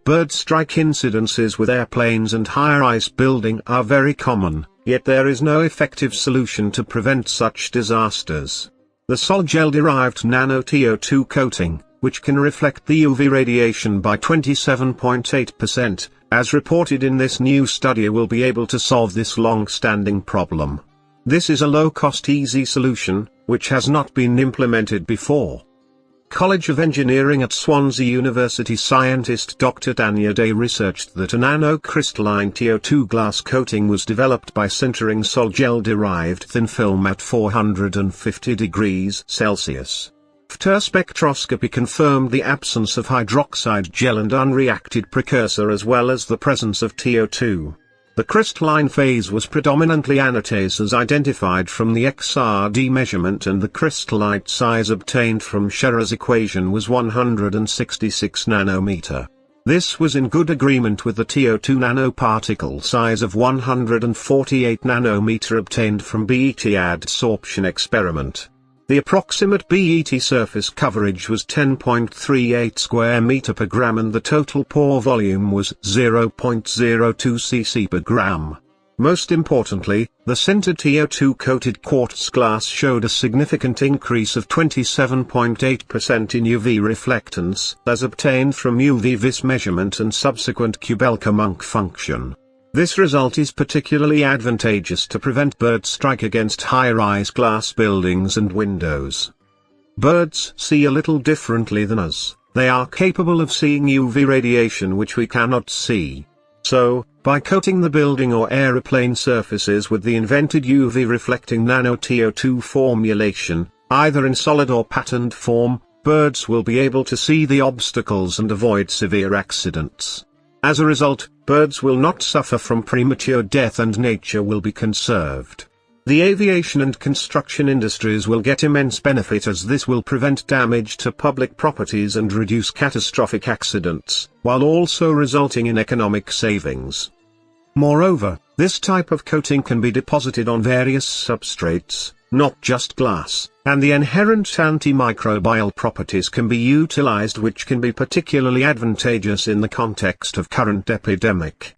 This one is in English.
Bird strike incidences with airplanes and high-rise building are very common, yet there is no effective solution to prevent such disasters. The sol-gel-derived Nano TiO2 coating, which can reflect the UV radiation by 27.8%, as reported in this new study, will be able to solve this long-standing problem. This is a low-cost easy solution, which has not been implemented before. College of Engineering at Swansea University scientist Dr Tania Dey researched that a nanocrystalline TiO2 glass coating was developed by sintering sol-gel-derived thin film at 450 degrees Celsius. FTIR spectroscopy confirmed the absence of hydroxide gel and unreacted precursor as well as the presence of TiO2. The crystalline phase was predominantly anatase as identified from the XRD measurement, and the crystallite size obtained from Scherrer's equation was 166 nanometer. This was in good agreement with the TiO2 nanoparticle size of 148 nanometer obtained from BET adsorption experiment. The approximate BET surface coverage was 10.38 square meter per gram and the total pore volume was 0.02 cc per gram. Most importantly, the sintered TiO2-coated quartz glass showed a significant increase of 27.8% in UV reflectance, as obtained from UV-vis measurement and subsequent Kubelka Munk function. This result is particularly advantageous to prevent bird strike against high-rise glass buildings and windows. Birds see a little differently than us. They are capable of seeing UV radiation which we cannot see. So, by coating the building or aeroplane surfaces with the invented UV-reflecting Nano TiO2 formulation, either in solid or patterned form, birds will be able to see the obstacles and avoid severe accidents. As a result, birds will not suffer from premature death and nature will be conserved. The aviation and construction industries will get immense benefit as this will prevent damage to public properties and reduce catastrophic accidents, while also resulting in economic savings. Moreover, this type of coating can be deposited on various substrates, not just glass, and the inherent antimicrobial properties can be utilized, which can be particularly advantageous in the context of current epidemic.